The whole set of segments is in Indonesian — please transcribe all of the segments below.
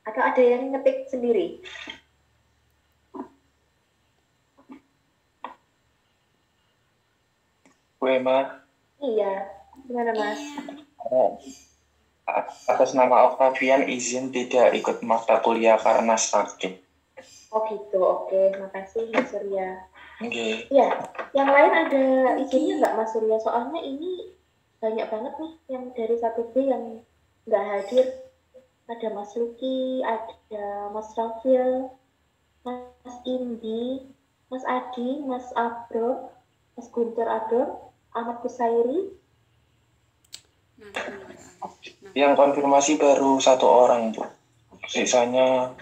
Atau ada yang ngetik sendiri? Bu Emma. Iya, gimana Mas? Atas nama Octavian izin tidak ikut mata kuliah karena sakit. Oh gitu, oke. Makasih Mas Surya. Oke. Iya, yang lain ada izinnya nggak Mas Surya? Soalnya ini banyak banget nih yang dari 1B yang nggak hadir. Ada Mas Luki, ada Mas Rafil, Mas Indi, Mas Adi, Mas Abro, Mas Guntur Ador, Ahmad Kusairi. Yang konfirmasi baru 1 orang, Bu. Sisanya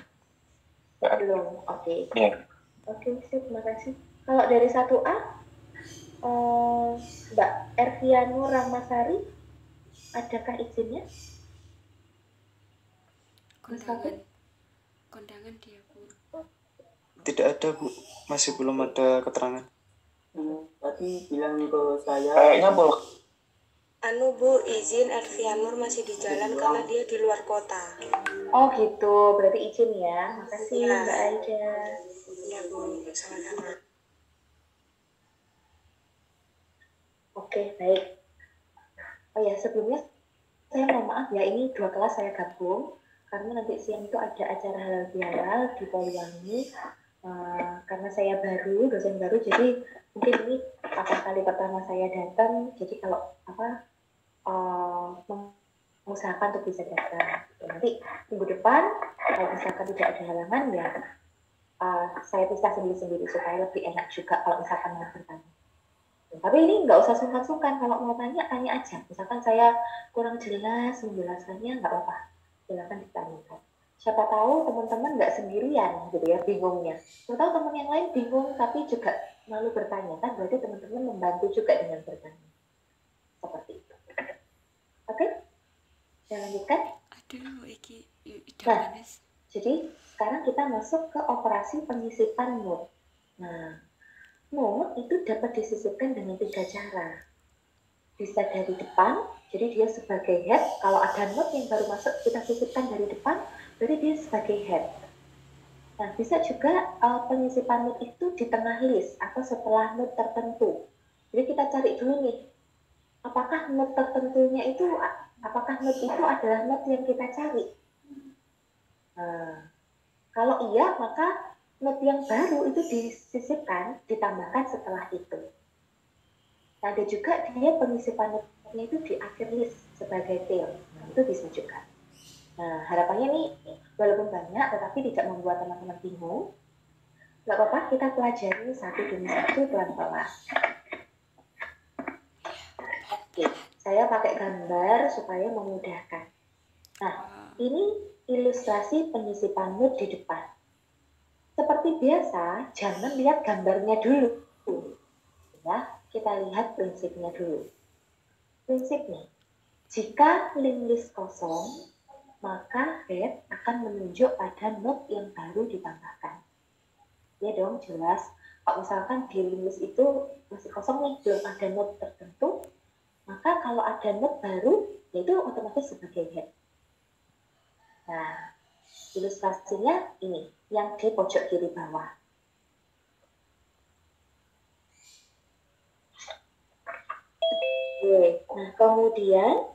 Belum, oke. ya. Oke, sip, terima kasih. Kalau dari 1A, Mbak Erviano Ramasari, adakah izinnya? Kondangan dia, Bu. Tidak ada, Bu. Masih belum ada keterangan. Tadi bilang ke saya. Kayaknya boleh. Bu, izin Ervianur masih di jalan karena dia di luar kota. Oh gitu, berarti izin ya. Makasih Ya. Mbak Aida. Iya, Bu, sama-sama. Oke, baik. Oh ya, sebelumnya saya mohon maaf ya, ini 2 kelas saya gabung karena nanti siang itu ada acara halal bihalal di Poliwangi. Karena saya baru, dosen baru, jadi mungkin ini kali pertama saya datang, jadi kalau mengusahakan untuk bisa datang. Nanti minggu depan, kalau misalkan tidak ada halangan ya, saya pisah sendiri-sendiri supaya lebih enak juga kalau misalkan mau bertanya. Tapi ini nggak usah sungkan-sungkan, kalau mau tanya, tanya aja. Misalkan saya kurang jelas menjelaskannya, nggak apa-apa, silakan ditanyakan. Siapa tahu teman-teman nggak sendirian gitu ya, bingungnya. Siapa tahu teman yang lain bingung tapi juga malu bertanya, kan berarti teman-teman membantu juga dengan bertanya. Seperti itu. Oke? Saya lanjutkan. Nah, jadi sekarang kita masuk ke operasi penyisipan mood. Nah, mood itu dapat disisipkan dengan 3 cara. Bisa dari depan, jadi dia sebagai head. Kalau ada mood yang baru masuk, kita sisipkan dari depan, berarti dia sebagai head. Nah, bisa juga penyisipan mood itu di tengah list atau setelah mood tertentu. Jadi kita cari dulu nih, apakah mood tertentunya itu, apakah mood itu adalah mood yang kita cari? Nah, kalau iya, maka mood yang baru itu disisipkan, ditambahkan setelah itu. Nah, ada juga dia penyisipan moodnya itu di akhir list sebagai tail. Nah, itu bisa juga. Nah, harapannya nih, walaupun banyak, tetapi tidak membuat teman-teman bingung. Gak apa-apa, kita pelajari satu demi satu pelan-pelan. Oke, saya pakai gambar supaya memudahkan. Nah, ini ilustrasi penyisipan mood di depan. Seperti biasa, jangan lihat gambarnya dulu. Ya, kita lihat prinsipnya dulu. Prinsipnya, jika link list kosong, maka head akan menunjuk pada node yang baru ditambahkan. Ya dong, jelas. Kalau misalkan di link list itu masih kosong nih, belum ada node tertentu, maka kalau ada node baru, yaitu otomatis sebagai head. Nah, ilustrasinya ini, yang di pojok kiri bawah. Oke, nah kemudian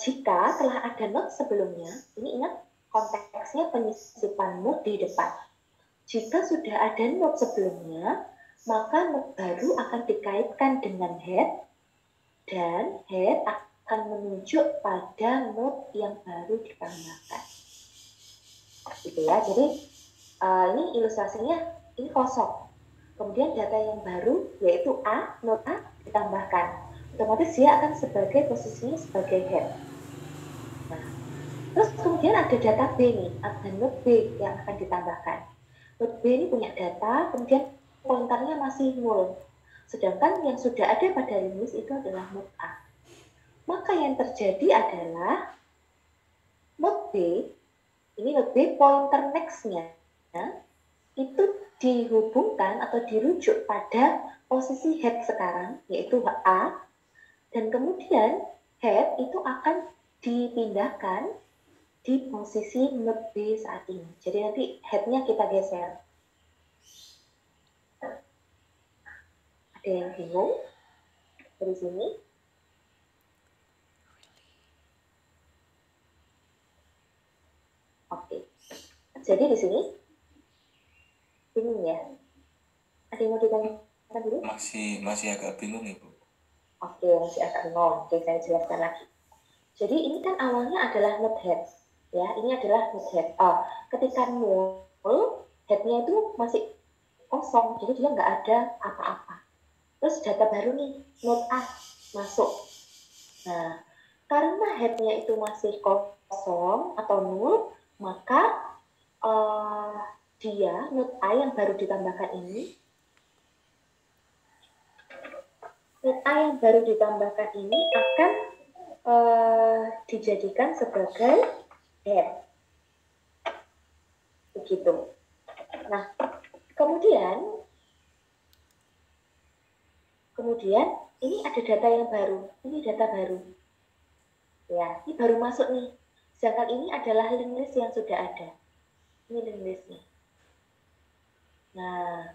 jika telah ada node sebelumnya, ini ingat konteksnya penyisipan node di depan. Jika sudah ada node sebelumnya, maka node baru akan dikaitkan dengan head, dan head akan menunjuk pada node yang baru ditambahkan. Gitu ya, jadi ini ilustrasinya, ini kosong. Kemudian data yang baru, yaitu A, node A ditambahkan. Otomatis dia akan sebagai posisinya sebagai head. Nah, terus kemudian ada data B nih, ada node B yang akan ditambahkan. Node B ini punya data, kemudian pointernya masih nol. Sedangkan yang sudah ada pada list itu adalah node A. Maka yang terjadi adalah node B, ini node B pointer next-nya, itu dihubungkan atau dirujuk pada posisi head sekarang, yaitu A, dan kemudian head itu akan dipindahkan di posisi note B saat ini. Jadi nanti headnya kita geser. Ada yang bingung dari sini? Oke. Jadi di sini bingung ya? Ada yang mau ditanyakan dulu? Masih agak bingung Ibu. Oke, masih agak bingung. Oke, saya jelaskan lagi. Jadi ini kan awalnya adalah note head. Ya, ini adalah note head. Ketika null, headnya itu masih kosong, jadi dia nggak ada apa-apa. Terus data baru nih, note A masuk. Nah, karena headnya itu masih kosong atau null, maka dia note A yang baru ditambahkan ini, note A yang baru ditambahkan ini akan dijadikan sebagai head. Begitu. Nah, kemudian ini ada data yang baru. Ini data baru. Ya, ini baru masuk nih. Sedangkan ini adalah link list yang sudah ada. Ini link listnya. Nah,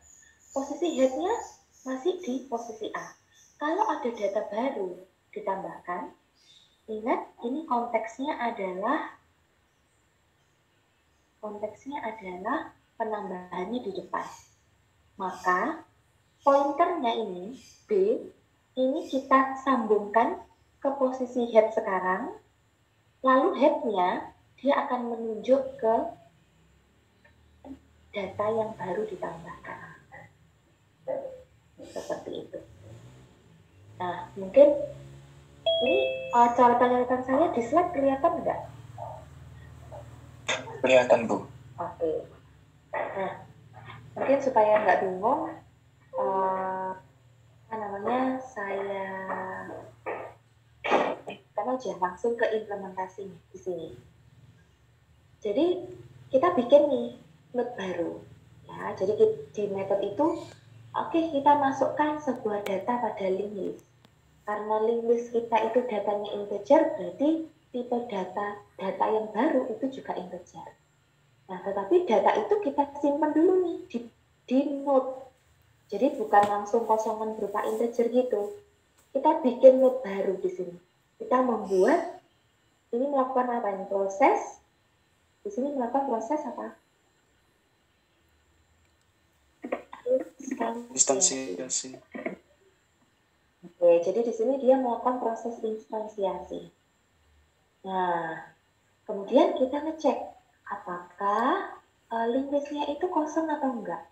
posisi headnya masih di posisi A. Kalau ada data baru ditambahkan, ingat ini konteksnya adalah penambahannya di depan. Maka pointernya ini B, ini kita sambungkan ke posisi head sekarang, lalu headnya dia akan menunjuk ke data yang baru ditambahkan. Seperti itu. Nah, mungkin ini catatan saya di slide kelihatan nggak? Kelihatan, Bu. Oke. Nah, mungkin supaya nggak bingung, saya aja langsung ke implementasi di sini. Jadi kita bikin nih note baru. Ya, jadi di method itu, kita masukkan sebuah data pada link list. Karena link list kita itu datanya integer, berarti tipe data yang baru itu juga integer. Nah, tetapi data itu kita simpan dulu nih di node. Jadi bukan langsung kosongan berupa integer gitu. Kita bikin node baru di sini. Kita membuat, ini melakukan apa ini? Proses. Di sini melakukan proses apa? Instansiasi. Oke, jadi di sini dia melakukan proses instansiasi. Nah, kemudian kita ngecek apakah link listnya itu kosong atau enggak.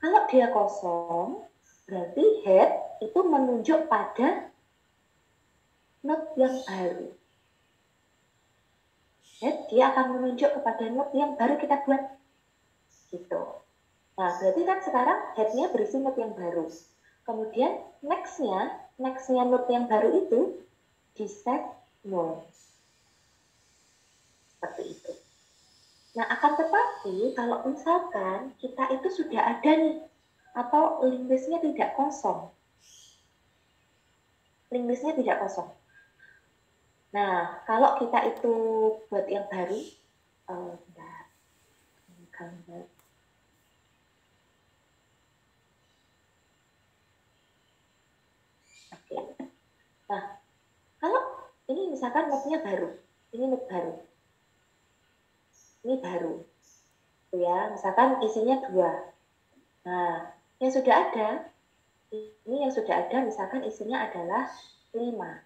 Kalau dia kosong, berarti head itu menunjuk pada node yang baru. Head dia akan menunjuk kepada node yang baru kita buat. Gitu. Nah, berarti kan sekarang headnya berisi node yang baru. Kemudian nextnya node yang baru itu di set null. Seperti itu. Nah, akan tetapi kalau misalkan kita itu sudah ada nih, atau link listnya tidak kosong. Link listnya tidak kosong. Nah, kalau kita itu buat yang baru, gambar. Oke. Nah, kalau ini misalkan node-nya baru, ini node baru. Ini baru. Ya, misalkan isinya 2. Nah, yang sudah ada, misalkan isinya adalah 5.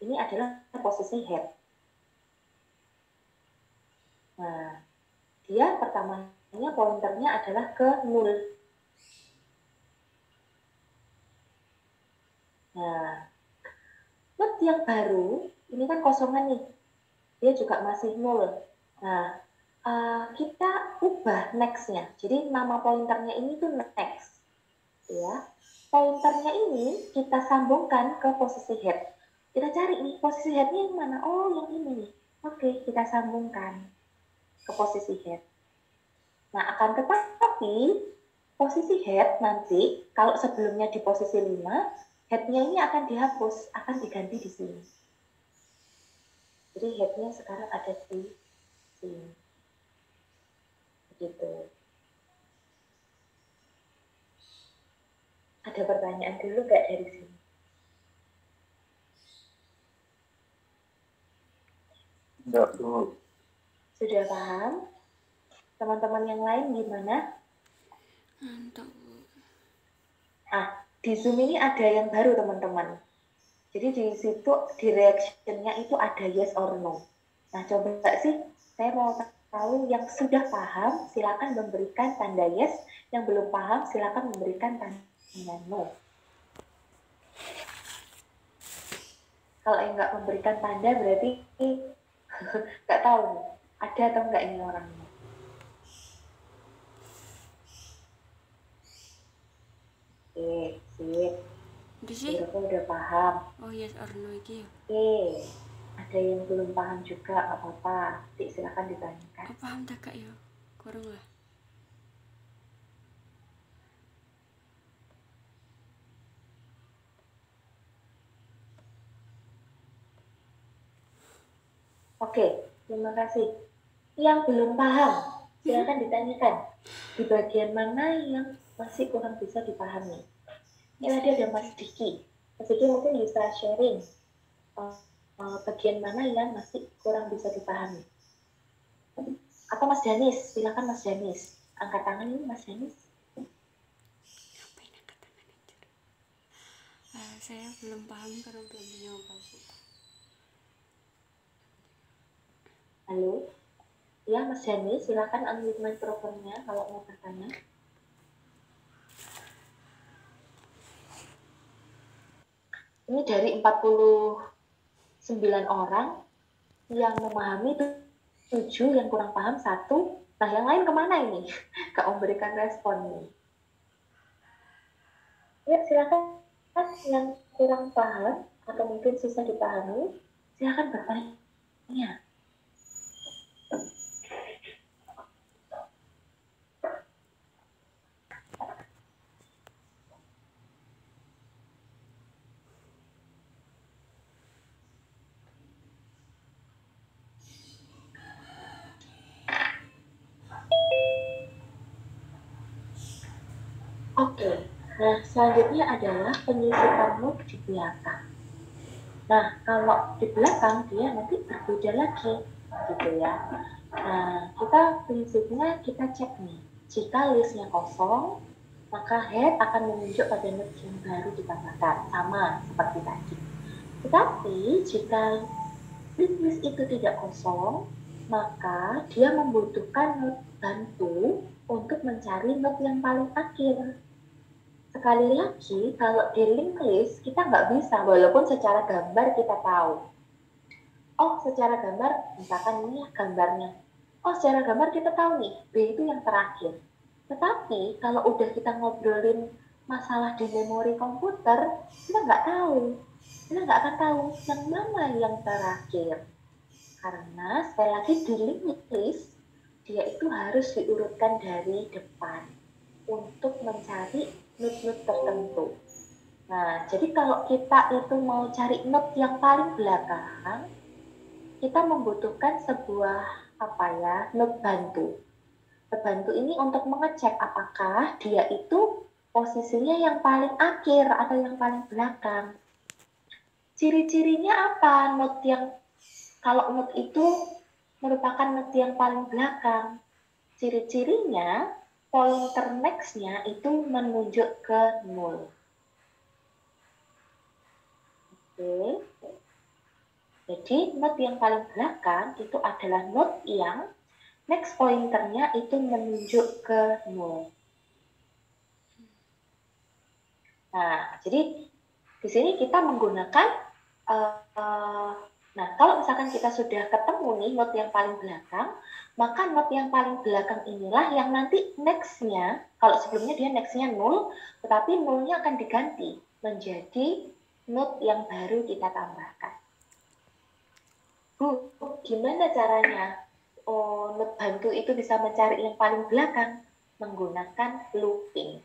Ini adalah posisi head. Nah, dia pertamanya pointernya adalah ke 0. Nah, node yang baru, ini kan kosongan nih. Dia juga masih 0. Nah, kita ubah next-nya. Jadi nama pointernya ini tuh next. Ya. Pointernya ini kita sambungkan ke posisi head. Kita cari nih, posisi head-nya yang mana? Oh, yang ini nih. Oke, kita sambungkan ke posisi head. Nah, akan tetapi posisi head nanti, kalau sebelumnya di posisi 5, head-nya ini akan dihapus, akan diganti di sini. Jadi head-nya sekarang ada di sini. Begitu. Ada pertanyaan dulu nggak dari sini? Enggak, Bu. Sudah paham? Teman-teman yang lain gimana? Mantap, Bu. Di Zoom ini ada yang baru teman-teman. Jadi di situ di reaction-nya itu ada yes or no. Nah coba sih, saya mau tahu yang sudah paham silakan memberikan tanda yes, yang belum paham silakan memberikan tanda no. Kalau yang nggak memberikan tanda berarti nggak tahu nih, ada atau nggak ini orangnya. Sip. Udah sih? Berapa udah paham? Oh, yes or no iki ya. Ada yang belum paham juga, nggak apa-apa. Nanti silakan ditanyakan. Oh, paham tak Kak ya? Kurang lah. Oke, terima kasih. Yang belum paham, silakan ditanyakan. Di bagian mana yang masih kurang bisa dipahami? Ini tadi ada Mas Diki. Mas Diki mungkin bisa sharing bagian mana yang masih kurang bisa dipahami. Atau Mas Danis, silakan Mas Danis. Angkat tangan ini Mas Danis. Ngapain angkat tangan aja? Saya belum paham karena belum nyoba, Bu. Halo? Ya, Mas Danis, silakan unmute microphone-nya kalau mau bertanya. Ini dari 49 orang yang memahami 7, yang kurang paham 1. Nah, yang lain kemana ini? Gak memberikan respon nih. Ya, silakan yang kurang paham atau mungkin susah dipahami, silakan bertanya. Oke, nah selanjutnya adalah penyisipan not di belakang. Nah, kalau di belakang dia nanti berbeda lagi, gitu ya. Nah, kita prinsipnya kita cek nih, jika listnya kosong, maka head akan menunjuk pada not yang baru ditambahkan, sama seperti tadi. Tetapi jika list itu tidak kosong, maka dia membutuhkan not bantu untuk mencari not yang paling akhir. Sekali lagi, kalau di link list kita nggak bisa, walaupun secara gambar kita tahu. Oh, secara gambar, misalkan ini gambarnya. Oh, secara gambar kita tahu nih, B itu yang terakhir. Tetapi kalau udah kita ngobrolin masalah di memori komputer, kita nggak tahu. Kita nggak akan tahu yang mana yang terakhir. Karena sekali lagi di link list, dia itu harus diurutkan dari depan untuk mencari not-not tertentu. Nah, jadi kalau kita itu mau cari not yang paling belakang, kita membutuhkan sebuah not bantu. Not bantu ini untuk mengecek apakah dia itu posisinya yang paling akhir atau yang paling belakang. Ciri-cirinya apa? Kalau not itu merupakan not yang paling belakang. Ciri-cirinya pointer next-nya itu menunjuk ke 0. Oke. Jadi not yang paling belakang itu adalah not yang next pointernya itu menunjuk ke 0. Nah, jadi di sini kita menggunakan nah, kalau misalkan kita sudah ketemu nih not yang paling belakang, maka not yang paling belakang inilah yang nanti next-nya, kalau sebelumnya dia next-nya 0, tetapi 0-nya akan diganti menjadi not yang baru kita tambahkan. Bu, gimana caranya not bantu itu bisa mencari yang paling belakang? Menggunakan looping.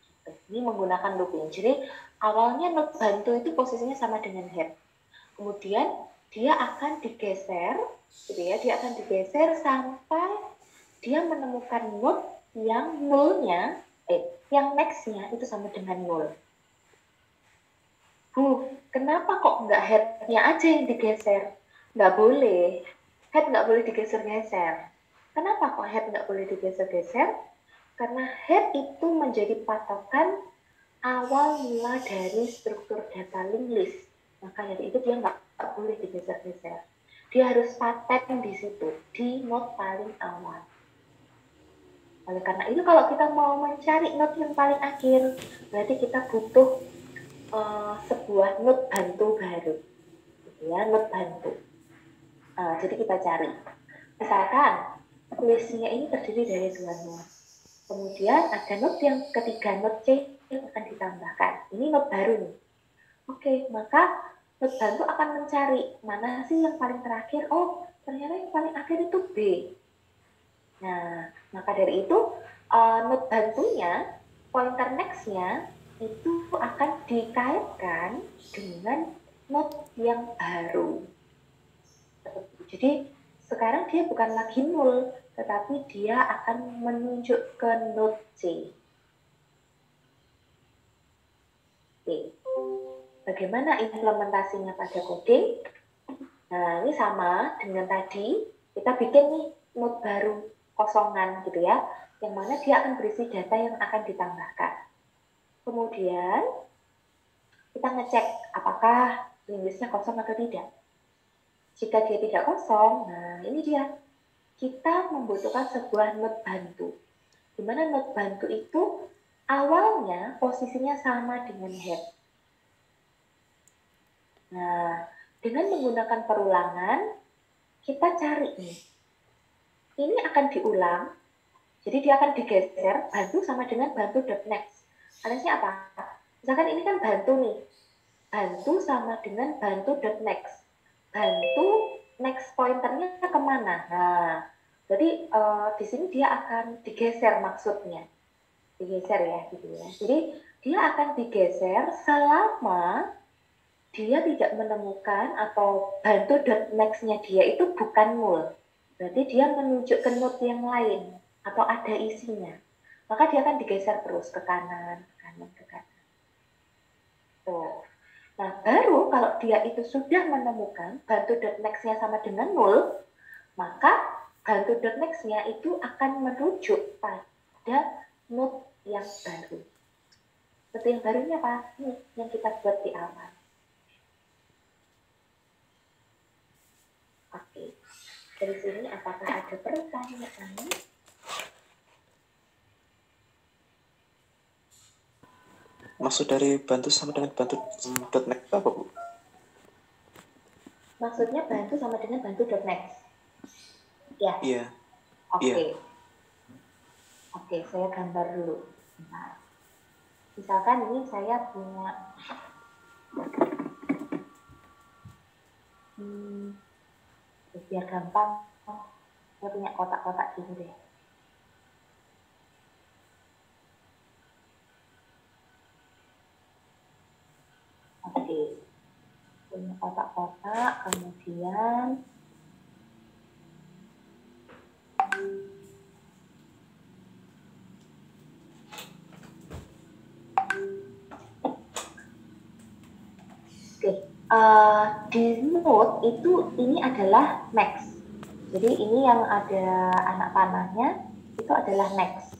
Gitu. Ini menggunakan looping. Jadi awalnya note bantu itu posisinya sama dengan head. Kemudian dia akan digeser, gitu ya. Dia akan digeser sampai dia menemukan note yang nolnya, yang next-nya itu sama dengan nol. Bu, kenapa kok nggak head-nya aja yang digeser? Nggak boleh. Head nggak boleh digeser-geser. Kenapa kok head nggak boleh digeser-geser? Karena head itu menjadi patokan awal mula dari struktur data linked list. Maka dari itu dia nggak boleh digeser-geser. Dia harus paten di situ, di node paling awal. Oleh karena itu kalau kita mau mencari node yang paling akhir, berarti kita butuh sebuah node bantu baru. Gitu ya, node bantu. Jadi kita cari. Misalkan listnya ini terdiri dari 2 node. Kemudian ada node yang ketiga, node C yang akan ditambahkan. Ini node baru nih. Oke, maka node bantu akan mencari mana sih yang paling terakhir. Oh, ternyata yang paling akhir itu B. Nah, maka dari itu node bantunya, pointer next-nya itu akan dikaitkan dengan node yang baru. Jadi sekarang dia bukan lagi nol, tetapi dia akan menunjuk ke node C. Oke. Bagaimana implementasinya pada coding? Nah, ini sama dengan tadi, kita bikin nih node baru kosongan gitu ya, yang mana dia akan berisi data yang akan ditambahkan. Kemudian kita ngecek apakah listnya kosong atau tidak. Jika dia tidak kosong, nah ini dia. Kita membutuhkan sebuah node bantu. Di mana node bantu itu awalnya posisinya sama dengan head. Nah, dengan menggunakan perulangan, kita cari nih. Ini akan diulang, jadi dia akan digeser, bantu sama dengan bantu.next. Aliasnya apa? Misalkan ini kan bantu nih. Bantu sama dengan bantu.next. Bantu next pointernya kemana? Nah, jadi di sini dia akan digeser maksudnya. Digeser ya, gitu ya. Jadi dia akan digeser selama dia tidak menemukan atau bantu.next-nya dia itu bukan nol. Berarti dia menunjuk ke node yang lain atau ada isinya. Maka dia akan digeser terus ke kanan, ke kanan, ke kanan. Tuh. Nah, baru kalau dia itu sudah menemukan bantu.next-nya sama dengan nol, maka bantu.next-nya itu akan merujuk pada node yang baru. Node yang barunya apa? Ini yang kita buat di awal. Oke, dari sini apakah ada pertanyaan? Maksud dari bantu sama dengan bantu.next apa, Bu? Maksudnya bantu sama dengan bantu.next? Ya? Iya. Oke. Iya. Oke, saya gambar dulu. Nah, misalkan ini saya punya biar gampang, saya punya kotak-kotak gini deh. Oke, punya kotak-kotak, kemudian di node itu ini adalah next. Jadi ini yang ada anak panahnya itu adalah next.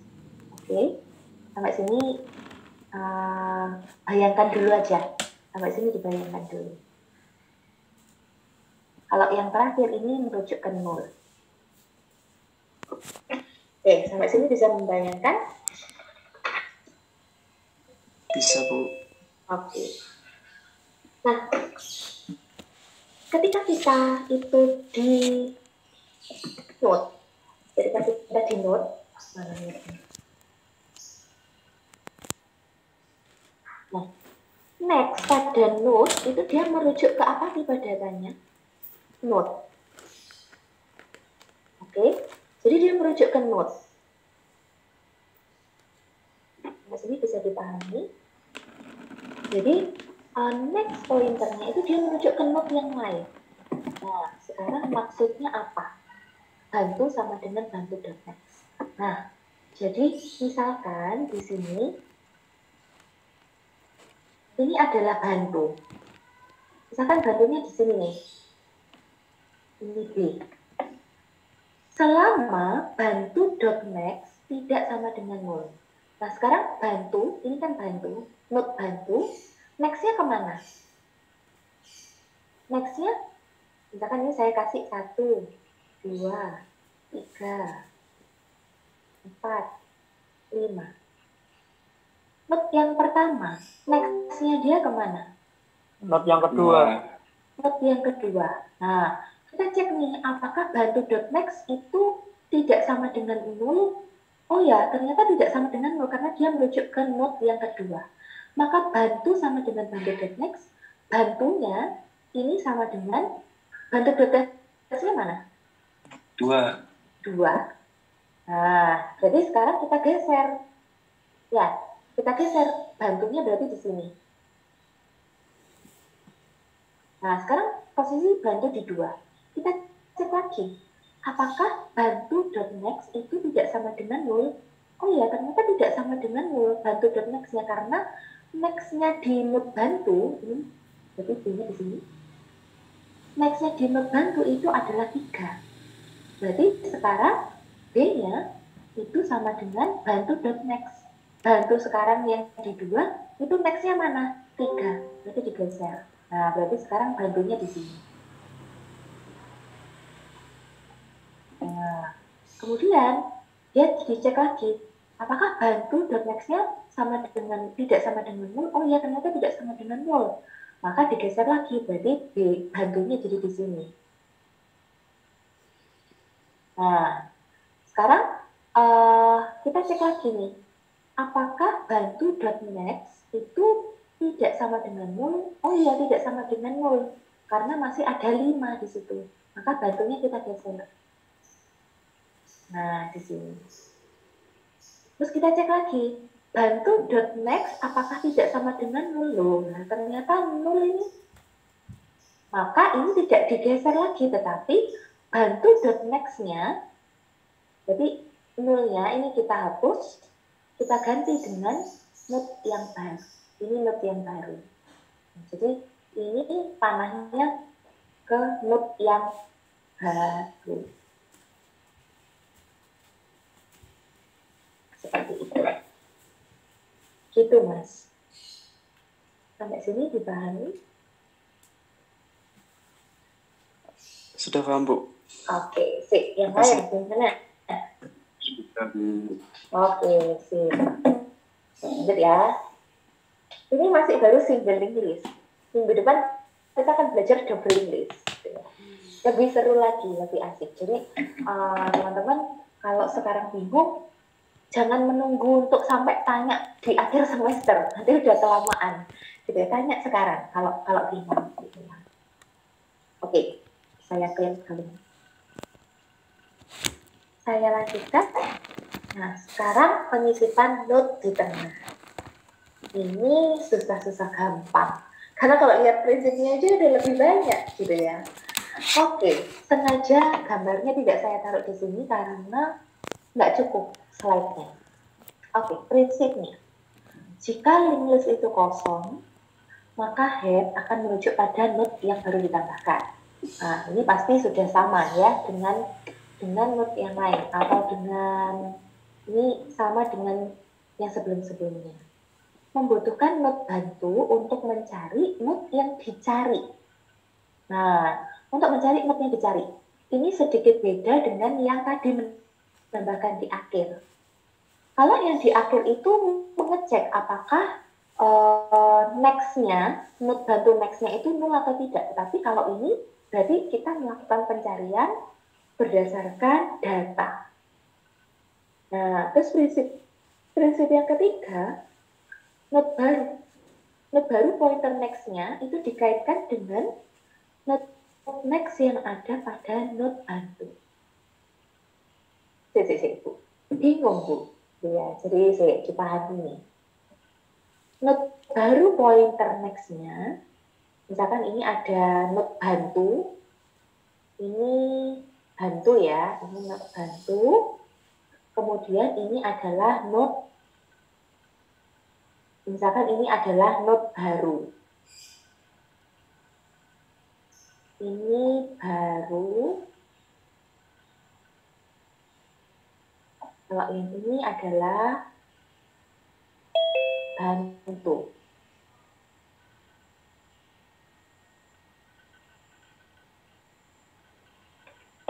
Oke, sampai sini bayangkan dulu aja. Sampai sini dibayangkan dulu. Kalau yang terakhir ini merujuk ke nol. Oke, sampai sini bisa membayangkan? Bisa, Bu. Oke. Nah, ketika kita itu di node, ketika kita di node, nah, next pada node itu dia merujuk ke apa tipe datanya? Node. Oke, jadi dia merujuk ke node. Sampai sini bisa dipahami. Jadi next pointernya itu dia merujuk ke node yang lain. Nah, sekarang maksudnya apa? Bantu sama dengan bantu.next. Nah, jadi misalkan di sini ini adalah bantu. Misalkan bantunya di sini nih. Ini B. Selama bantu.next tidak sama dengan nol. Nah, sekarang bantu, ini kan bantu, node bantu, next-nya kemana? Next-nya, misalkan ini saya kasih 1, 2, 3, 4, 5. Node yang pertama, next-nya dia kemana? Not yang kedua. Node yang kedua. Nah, kita cek nih, apakah bantu.next itu tidak sama dengan 0? Oh ya, ternyata tidak sama dengan 0 karena dia merujuk ke node yang kedua. Maka bantu sama dengan bantu.next, bantunya ini sama dengan bantu.next-nya mana? 2. Nah, jadi sekarang kita geser. Ya, kita geser. Bantunya berarti di sini. Nah, sekarang posisi bantu di 2. Kita cek lagi. Apakah bantu.next itu tidak sama dengan 0? Oh ya, ternyata tidak sama dengan 0 bantu.next-nya karena next-nya di node bantu, ini berarti B-nya di sini. Next-nya di node bantu itu adalah 3. Berarti sekarang B-nya itu sama dengan bantu.next. Bantu sekarang yang di 2, itu next-nya mana? 3. Berarti digeser. Nah, berarti sekarang bantunya di sini. Nah, kemudian dia dicek lagi, apakah bantu.next-nya sama dengan tidak sama dengan 0? Oh ya, ternyata tidak sama dengan 0. Maka digeser lagi, berarti bantunya jadi di sini. Nah, sekarang kita cek lagi nih, apakah bantu.next itu tidak sama dengan 0? Oh iya, tidak sama dengan 0, karena masih ada 5 di situ. Maka bantunya kita geser. Nah, di sini. Terus kita cek lagi, bantu.next apakah tidak sama dengan 0? Nah, ternyata 0 ini. Maka ini tidak digeser lagi, tetapi bantu.next-nya, jadi 0-nya ini kita hapus, kita ganti dengan node yang baru. Ini node yang baru. Jadi ini panahnya ke node yang baru. Seperti itu. Gitu, Mas. Sampai sini dipahami? Sudah paham, Bu. Oke, sip. Yang lain gimana? Oke, sip. Lanjut ya. Ini masih baru single English. Minggu depan kita akan belajar double English. Lebih seru lagi, lebih asik. Jadi teman-teman kalau sekarang bingung, jangan menunggu untuk sampai tanya di akhir semester, nanti udah kelamaan. Gitu ya, tanya sekarang kalau bingung. Gitu ya. Oke, saya klaim kali ini. Saya lanjutkan. Nah, sekarang penyisipan note di tengah. Ini susah-susah gampang. Karena kalau lihat prinsipnya aja udah lebih banyak gitu ya. Oke, sengaja gambarnya tidak saya taruh di sini karena nggak cukup slide-nya. Oke, prinsipnya. Jika link list itu kosong, maka head akan merujuk pada node yang baru ditambahkan. Nah, ini pasti sudah sama ya dengan node yang lain atau dengan ini sama dengan yang sebelum-sebelumnya. Membutuhkan node bantu untuk mencari node yang dicari. Nah, untuk mencari node yang dicari, ini sedikit beda dengan yang tadi menambahkan di akhir. Kalau yang di akhir itu mengecek apakah next-nya, node bantu next-nya itu 0 atau tidak. Tapi kalau ini berarti kita melakukan pencarian berdasarkan data. Nah, terus prinsip yang ketiga, node baru pointer next-nya itu dikaitkan dengan node next yang ada pada node bantu. Bu. Bingung, Bu. Ya, jadi saya dipahami nih. Note baru pointer next-nya, misalkan ini ada note bantu, ini bantu ya, ini note bantu, kemudian ini adalah note, misalkan ini adalah note baru. Ini baru, kalau ini adalah bantu.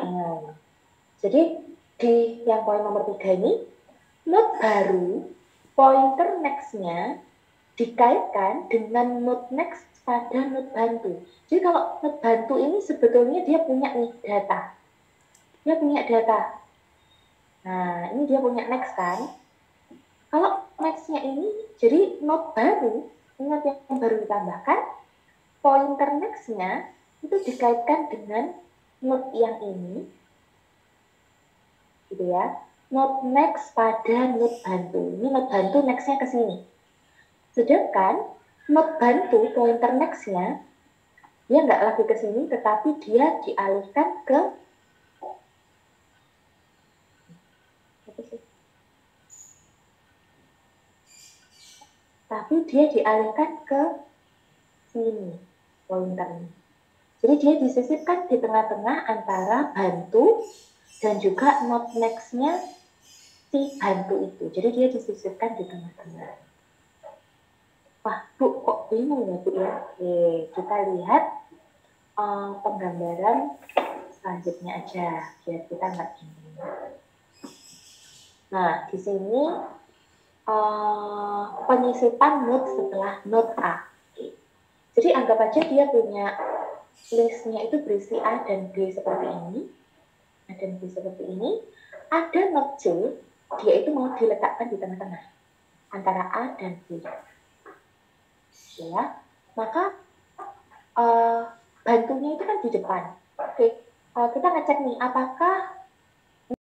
Nah, jadi di yang poin nomor 3 ini, note baru, pointer next-nya dikaitkan dengan note next pada note bantu. Jadi kalau note bantu ini sebetulnya dia punya nih data. Dia punya data. Nah, ini dia punya next kan. Kalau next-nya ini, jadi note baru, ingat yang baru ditambahkan, pointer next-nya itu dikaitkan dengan note yang ini, gitu ya. Note next pada note bantu. Ini note bantu next-nya ke sini. Sedangkan note bantu pointer next-nya dia nggak lagi ke sini, tetapi dia dialihkan ke sini pointernya. Jadi dia disisipkan di tengah-tengah antara bantu dan juga note next-nya si bantu itu. Jadi dia disisipkan di tengah-tengah. Wah, Bu, kok bingung ya, Bu ya? Oke, kita lihat penggambaran selanjutnya aja, biar kita nggak bingung. Nah, di sini penyisipan note setelah note A. Oke. Jadi anggap aja dia punya listnya itu berisi A dan B seperti ini. A dan B seperti ini. Ada note C, dia itu mau diletakkan di tengah-tengah antara A dan B. Ya, maka bantunya itu kan di depan. Oke, kita ngecek nih, apakah